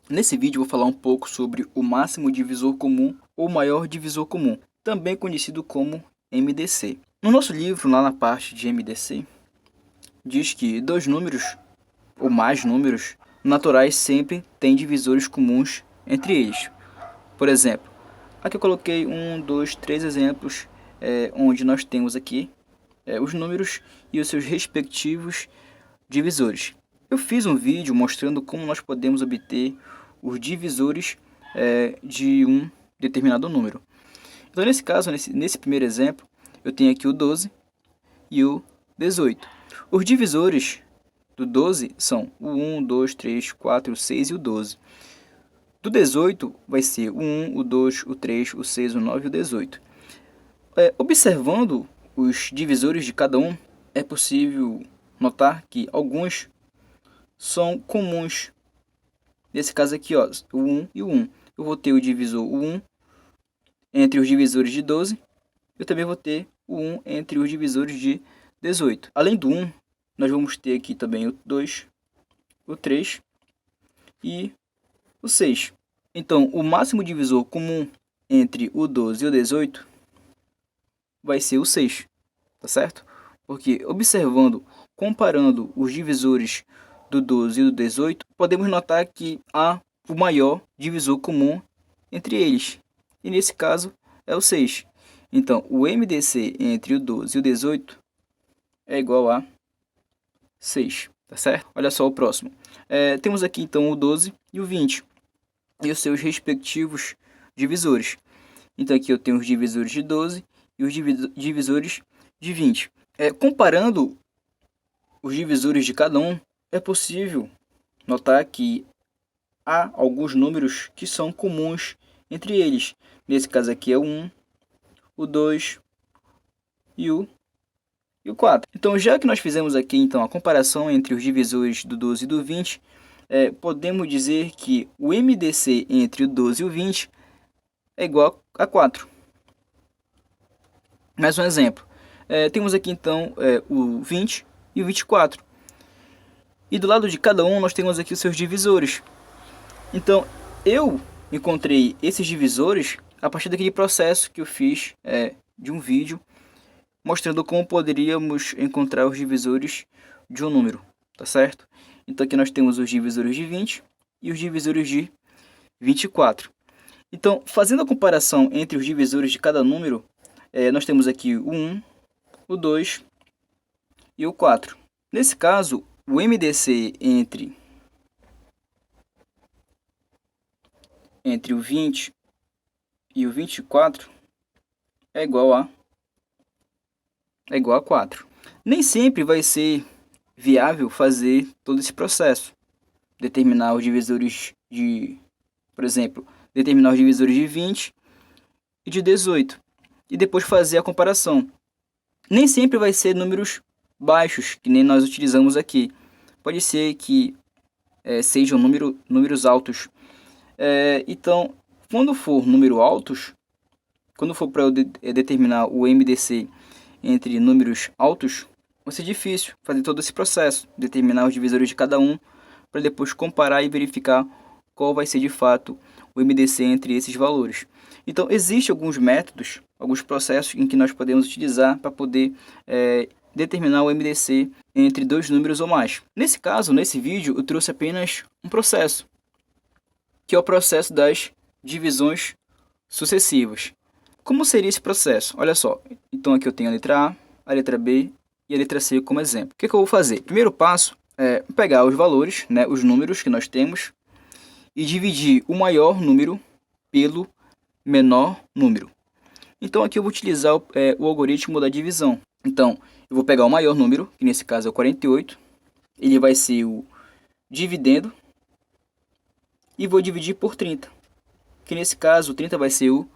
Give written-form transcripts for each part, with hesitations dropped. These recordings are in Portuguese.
Nesse vídeo eu vou falar um pouco sobre o máximo divisor comum ou maior divisor comum, também conhecido como MDC. No nosso livro, lá na parte de MDC, diz que dois números ou mais números naturais sempre têm divisores comuns entre eles. Por exemplo, aqui eu coloquei um, dois, três exemplos onde nós temos aqui os números e os seus respectivos divisores. Eu fiz um vídeo mostrando como nós podemos obter os divisores de um determinado número. Então, nesse caso, nesse primeiro exemplo, eu tenho aqui o 12 e o 18. Os divisores do 12 são o 1, 2, 3, 4, o 6 e o 12. Do 18 vai ser o 1, o 2, o 3, o 6, o 9 e o 18. Observando os divisores de cada um, é possível notar que alguns são comuns. Nesse caso aqui, ó, o 1 e o 1. Eu vou ter o divisor o 1 entre os divisores de 12. Eu também vou ter o 1 entre os divisores de 18. Além do 1, nós vamos ter aqui também o 2, o 3 e o 6. Então, o máximo divisor comum entre o 12 e o 18 vai ser o 6, tá certo? Porque observando, comparando os divisores do 12 e do 18, podemos notar que há o maior divisor comum entre eles. E nesse caso é o 6. Então, o MDC entre o 12 e o 18 é igual a 6, tá certo? Olha só o próximo. Temos aqui então o 12 e o 20 e os seus respectivos divisores. Então aqui eu tenho os divisores de 12 e os divisores de 20. Comparando os divisores de cada um, é possível notar que há alguns números que são comuns entre eles. Nesse caso aqui é o 1, o 2 e o 4. Então, já que nós fizemos aqui então a comparação entre os divisores do 12 e do 20, podemos dizer que o MDC entre o 12 e o 20 é igual a 4. Mais um exemplo. Temos aqui então o 20 e o 24. E do lado de cada um nós temos aqui os seus divisores. Então, eu encontrei esses divisores a partir daquele processo que eu fiz de um vídeo mostrando como poderíamos encontrar os divisores de um número, tá certo? Então aqui nós temos os divisores de 20 e os divisores de 24. Então, fazendo a comparação entre os divisores de cada número, nós temos aqui o 1, o 2 e o 4. Nesse caso, o MDC entre o 20 e o 24 é igual a 4. Nem sempre vai ser viável fazer todo esse processo. Determinar os divisores de, por exemplo, determinar os divisores de 20 e de 18. E depois fazer a comparação. Nem sempre vai ser números baixos, que nem nós utilizamos aqui. Pode ser que sejam números altos. Então, quando for número altos, quando for para eu determinar o MDC entre números altos, vai ser difícil fazer todo esse processo, determinar os divisores de cada um, para depois comparar e verificar qual vai ser de fato o MDC entre esses valores. Então, existem alguns métodos, alguns processos em que nós podemos utilizar para poder determinar o MDC entre dois números ou mais. Nesse caso, nesse vídeo, eu trouxe apenas um processo, que é o processo das divisões sucessivas. Como seria esse processo? Olha só, então aqui eu tenho a letra A letra B e a letra C como exemplo. O que eu vou fazer? Primeiro passo é pegar os valores, os números que nós temos, e dividir o maior número pelo menor número. Então aqui eu vou utilizar o algoritmo da divisão. Então eu vou pegar o maior número, que nesse caso é o 48, ele vai ser o dividendo, e vou dividir por 30, que nesse caso o 30 vai ser o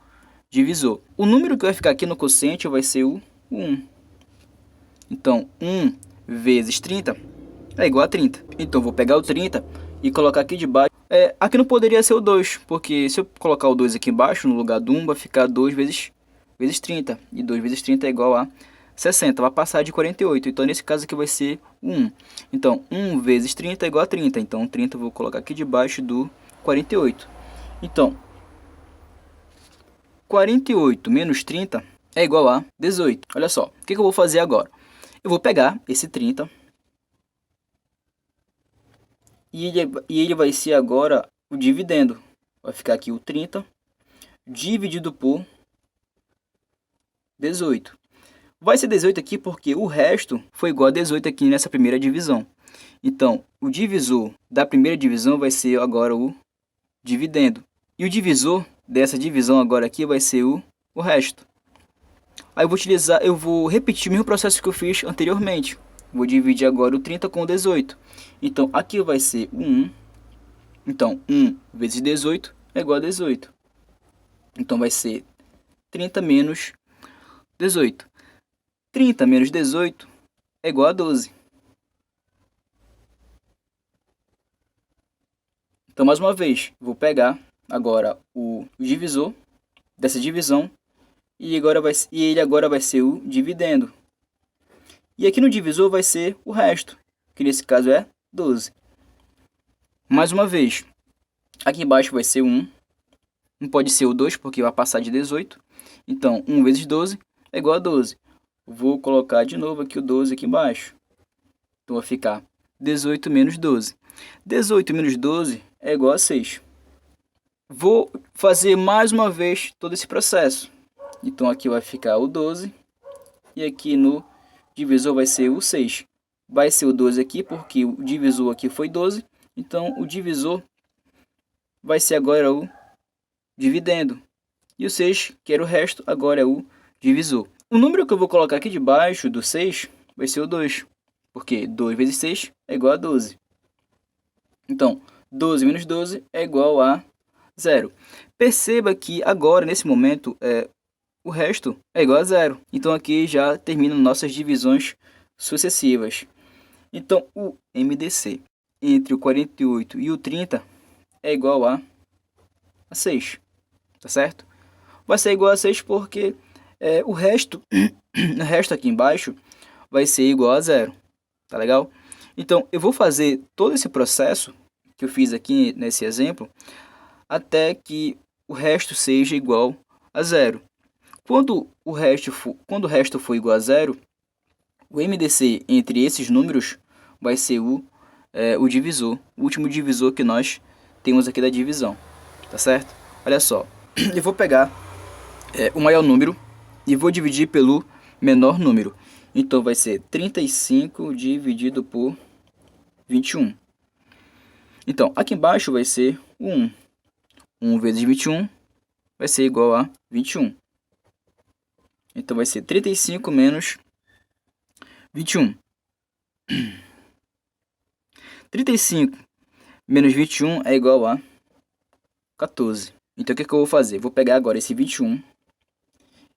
divisor. O número que vai ficar aqui no quociente vai ser o 1. Então, 1 vezes 30 é igual a 30. Então, vou pegar o 30 e colocar aqui de baixo. Aqui não poderia ser o 2, porque se eu colocar o 2 aqui embaixo, no lugar do 1, vai ficar 2 vezes 30. E 2 vezes 30 é igual a 60. Vai passar de 48. Então, nesse caso aqui vai ser 1. Então, 1 vezes 30 é igual a 30. Então, 30 eu vou colocar aqui debaixo do 48. Então, 48 menos 30 é igual a 18. Olha só, o que eu vou fazer agora? Eu vou pegar esse 30 e ele vai ser agora o dividendo. Vai ficar aqui o 30 dividido por 18. Vai ser 18 aqui porque o resto foi igual a 18 aqui nessa primeira divisão. Então, o divisor da primeira divisão vai ser agora o dividendo. E o divisor dessa divisão agora aqui vai ser o resto. Aí eu vou repetir o mesmo processo que eu fiz anteriormente. Vou dividir agora o 30 com o 18. Então, aqui vai ser o 1. Então, 1 vezes 18 é igual a 18. Então, vai ser 30 menos 18. 30 menos 18 é igual a 12. Então, mais uma vez, vou pegar agora o divisor dessa divisão e ele agora vai ser o dividendo. E aqui no divisor vai ser o resto, que nesse caso é 12. Mais uma vez, aqui embaixo vai ser o 1. Não pode ser o 2 porque vai passar de 18. Então, 1 vezes 12 é igual a 12. Vou colocar de novo aqui o 12 aqui embaixo. Então, vai ficar 18 menos 12. 18 menos 12 é igual a 6. Vou fazer mais uma vez todo esse processo. Então, aqui vai ficar o 12. E aqui no divisor vai ser o 6. Vai ser o 12 aqui porque o divisor aqui foi 12. Então, o divisor vai ser agora o dividendo. E o 6, que era o resto, agora é o divisor. O número que eu vou colocar aqui debaixo do 6 vai ser o 2. Porque 2 vezes 6 é igual a 12. Então, 12 menos 12 é igual a 0. Perceba que agora, nesse momento, o resto é igual a 0. Então, aqui já terminam nossas divisões sucessivas. Então, o MDC entre o 48 e o 30 é igual a 6. Tá certo? Vai ser igual a 6 porque o resto aqui embaixo vai ser igual a 0. Tá legal? Então, eu vou fazer todo esse processo que eu fiz aqui nesse exemplo até que o resto seja igual a 0. Quando o resto for igual a 0, o MDC entre esses números vai ser o divisor, o último divisor que nós temos aqui da divisão. Tá certo? Olha só, eu vou pegar o maior número e vou dividir pelo menor número. Então, vai ser 35 dividido por 21. Então, aqui embaixo vai ser o 1. 1 vezes 21 vai ser igual a 21. Então, vai ser 35 menos 21. 35 menos 21 é igual a 14. Então, o que eu vou fazer? Vou pegar agora esse 21.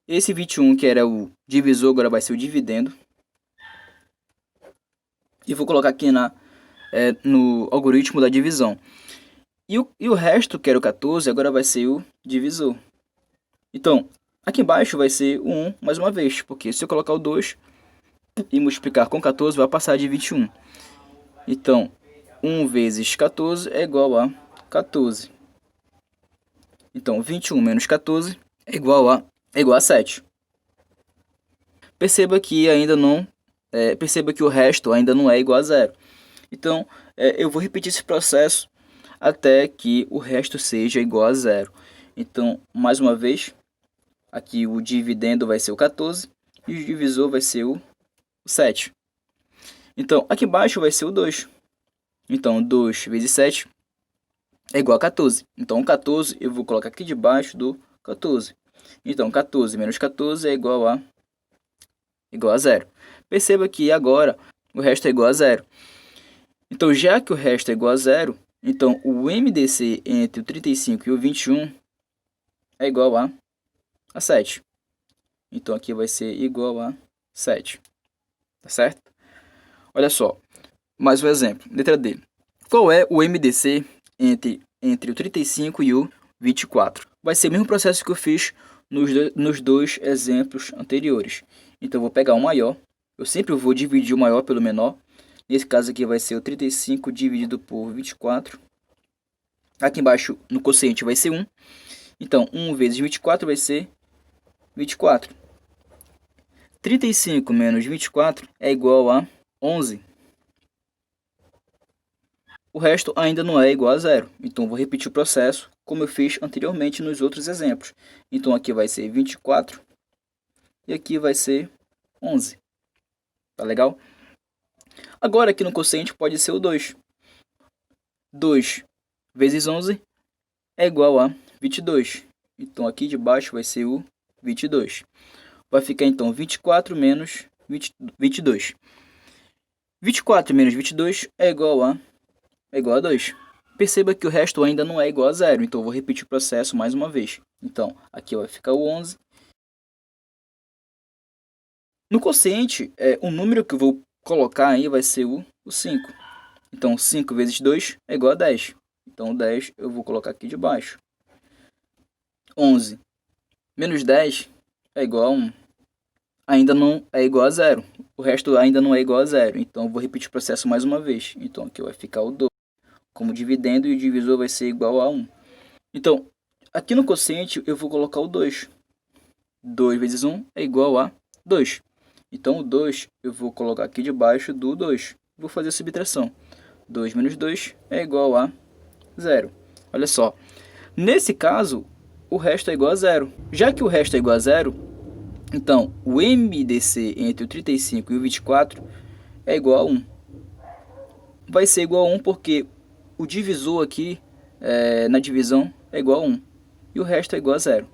Esse 21, que era o divisor, agora vai ser o dividendo. E vou colocar aqui no algoritmo da divisão. E o resto, que era o 14, agora vai ser o divisor. Então, aqui embaixo vai ser o 1 mais uma vez, porque se eu colocar o 2 e multiplicar com 14, vai passar de 21. Então, 1 vezes 14 é igual a 14. Então, 21 menos 14 é igual a 7. Perceba que o resto ainda não é igual a 0. Então, eu vou repetir esse processo até que o resto seja igual a 0. Então, mais uma vez, aqui o dividendo vai ser o 14 e o divisor vai ser o 7. Então, aqui embaixo vai ser o 2. Então, 2 vezes 7 é igual a 14. Então, o 14 eu vou colocar aqui debaixo do 14. Então, 14 menos 14 é igual a 0. Perceba que agora o resto é igual a 0. Então, já que o resto é igual a 0, então o MDC entre o 35 e o 21 é igual a 7. Então, aqui vai ser igual a 7. Tá certo? Olha só, mais um exemplo. Letra D. Qual é o MDC entre o 35 e o 24? Vai ser o mesmo processo que eu fiz nos dois exemplos anteriores. Então, eu vou pegar o maior. Eu sempre vou dividir o maior pelo menor. Nesse caso aqui vai ser o 35 dividido por 24. Aqui embaixo, no quociente, vai ser 1. Então, 1 vezes 24 vai ser 24. 35 menos 24 é igual a 11. O resto ainda não é igual a zero. Então, vou repetir o processo como eu fiz anteriormente nos outros exemplos. Então, aqui vai ser 24 e aqui vai ser 11. Tá legal? Agora, aqui no quociente pode ser o 2. 2 vezes 11 é igual a 22. Então, aqui de baixo vai ser o 22. Vai ficar, então, 24 menos 22. 24 menos 22 é igual a 2. Perceba que o resto ainda não é igual a zero, então eu vou repetir o processo mais uma vez. Então, aqui vai ficar o 11. No quociente, o número que eu vou colocar aí vai ser o 5. Então, 5 vezes 2 é igual a 10. Então, 10 eu vou colocar aqui de baixo. 11 menos 10 é igual a 1. Ainda não é igual a zero. O resto ainda não é igual a zero. Então, eu vou repetir o processo mais uma vez. Então, aqui vai ficar o 2 como dividendo e o divisor vai ser igual a 1. Então, aqui no quociente eu vou colocar o 2. 2 vezes 1 é igual a 2. Então, o 2 eu vou colocar aqui debaixo do 2. Vou fazer a subtração. 2 menos 2 é igual a 0. Olha só. Nesse caso, o resto é igual a 0. Já que o resto é igual a 0, então, o MDC entre o 35 e o 24 é igual a 1. Vai ser igual a 1 porque o divisor aqui na divisão é igual a 1. E o resto é igual a 0.